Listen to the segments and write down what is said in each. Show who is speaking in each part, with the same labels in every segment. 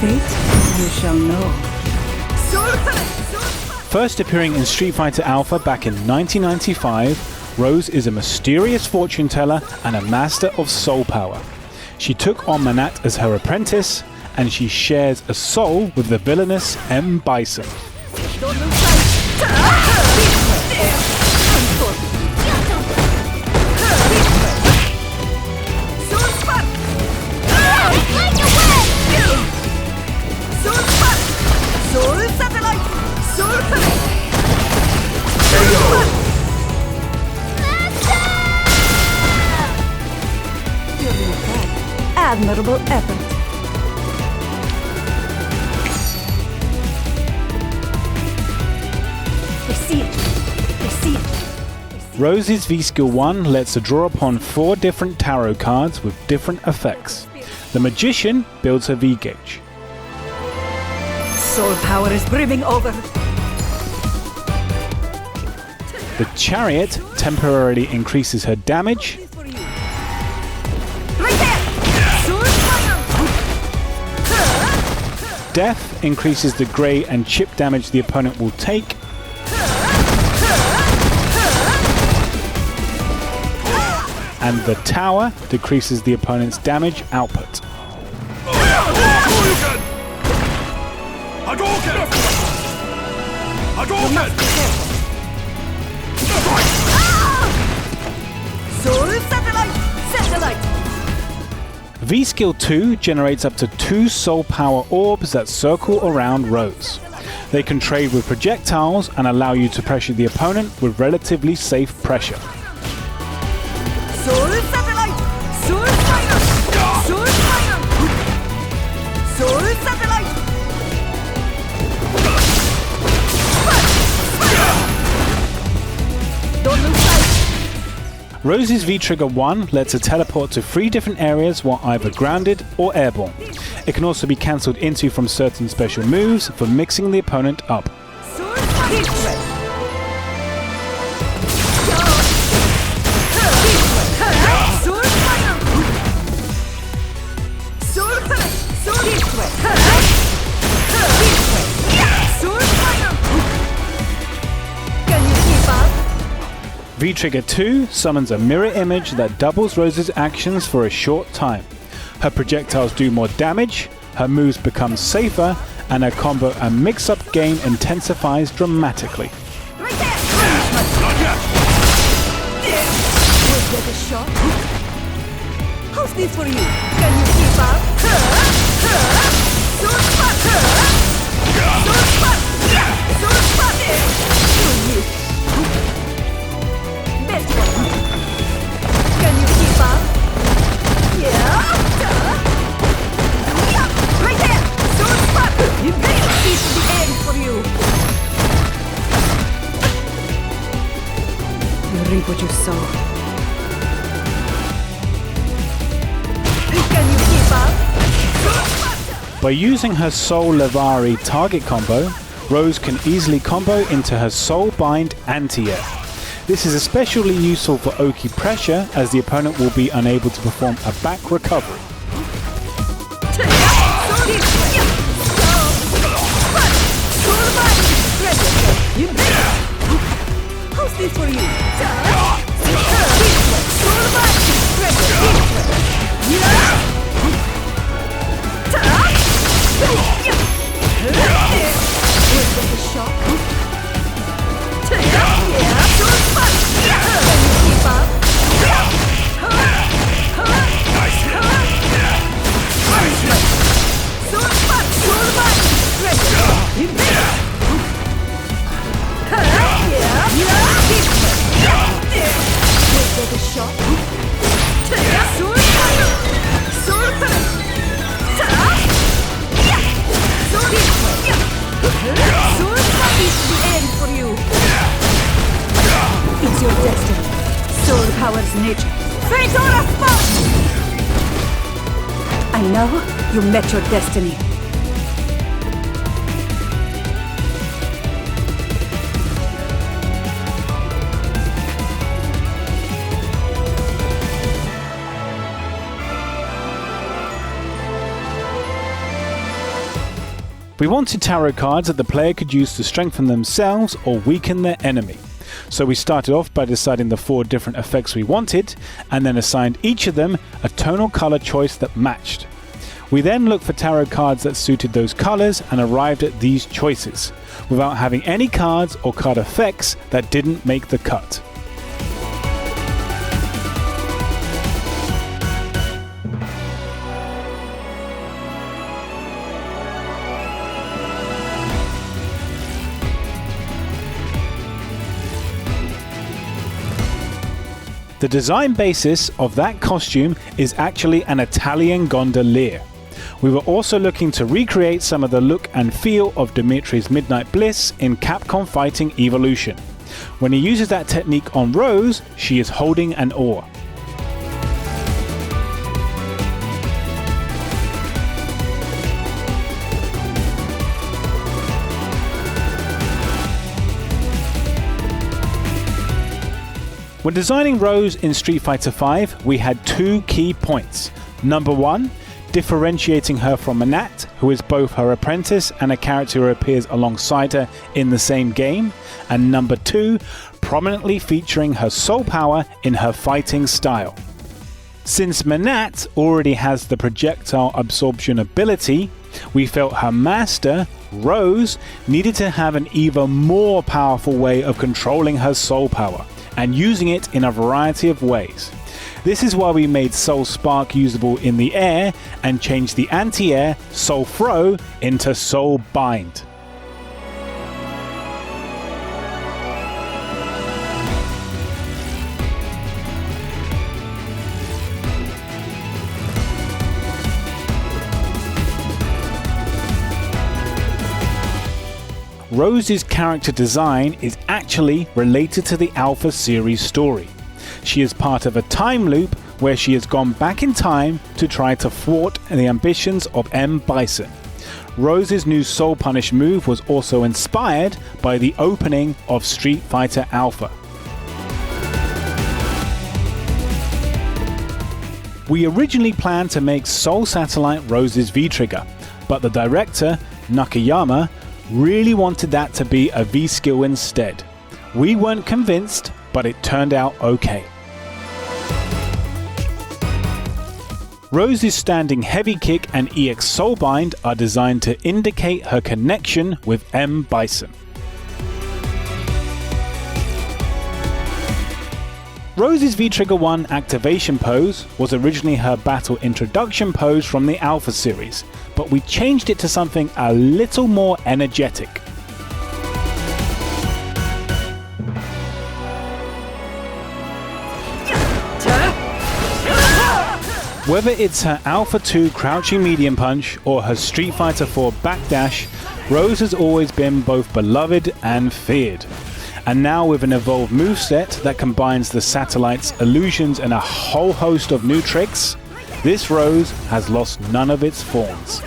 Speaker 1: fate, you shall know.
Speaker 2: First appearing in Street Fighter Alpha back in 1995, Rose is a mysterious fortune teller and a master of soul power. She took on Manat as her apprentice, and she shares a soul with the villainous M. Bison.
Speaker 1: Admirable effort. Proceed.
Speaker 2: Rose's V-Skill 1 lets her draw upon 4 different tarot cards with different effects. The Magician builds her V-Gauge.
Speaker 1: Soul power is brimming over.
Speaker 2: The Chariot temporarily increases her damage. Death increases the grey and chip damage the opponent will take. And the Tower decreases the opponent's damage output. V-Skill 2 generates up to 2 soul power orbs that circle around Rose. They can trade with projectiles and allow you to pressure the opponent with relatively safe pressure. Rose's V-Trigger 1 lets her teleport to 3 different areas while either grounded or airborne. It can also be cancelled into from certain special moves for mixing the opponent up. V-Trigger 2 summons a mirror image that doubles Rose's actions for a short time. Her projectiles do more damage, her moves become safer, and her combo and mix-up game intensifies dramatically.
Speaker 1: How's this for you? Can you keep up? Best one. Can you keep up? Yeah. Right there. Sword spot. You better see to the end for you. You reap what you sow. Can you keep up?
Speaker 2: By using her Soul Levari target combo, Rose can easily combo into her Soul Bind anti-air. This is especially useful for Oki pressure, as the opponent will be unable to perform a back recovery.
Speaker 1: How's this for you? It's your destiny. Soul Power's nature. Fate or a spot! And now you met your destiny.
Speaker 2: We wanted tarot cards that the player could use to strengthen themselves or weaken their enemy. So we started off by deciding the 4 different effects we wanted, and then assigned each of them a tonal color choice that matched. We then looked for tarot cards that suited those colors and arrived at these choices, without having any cards or card effects that didn't make the cut. The design basis of that costume is actually an Italian gondolier. We were also looking to recreate some of the look and feel of Dimitri's Midnight Bliss in Capcom Fighting Evolution. When he uses that technique on Rose, she is holding an oar. When designing Rose in Street Fighter V, we had 2 key points. Number 1, differentiating her from Manat, who is both her apprentice and a character who appears alongside her in the same game. And number 2, prominently featuring her soul power in her fighting style. Since Manat already has the projectile absorption ability, we felt her master, Rose, needed to have an even more powerful way of controlling her soul power and using it in a variety of ways. This is why we made Soul Spark usable in the air and changed the anti-air Soul Throw into Soul Bind. Rose's character design is actually related to the Alpha series story. She is part of a time loop where she has gone back in time to try to thwart the ambitions of M. Bison. Rose's new Soul Punish move was also inspired by the opening of Street Fighter Alpha. We originally planned to make Soul Satellite Rose's V-Trigger, but the director, Nakayama, really wanted that to be a V-skill instead. We weren't convinced, but it turned out okay. Rose's standing heavy kick and EX Soul Bind are designed to indicate her connection with M. Bison. Rose's V-Trigger 1 activation pose was originally her battle introduction pose from the Alpha series, but we changed it to something a little more energetic. Whether it's her Alpha 2 crouching medium punch or her Street Fighter 4 backdash, Rose has always been both beloved and feared. And now with an evolved moveset that combines the satellite's illusions and a whole host of new tricks, this Rose has lost none of its forms.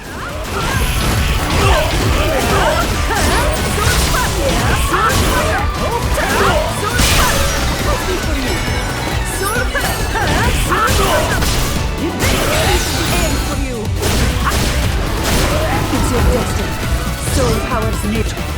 Speaker 1: It's your destiny. Soul Powered Savant.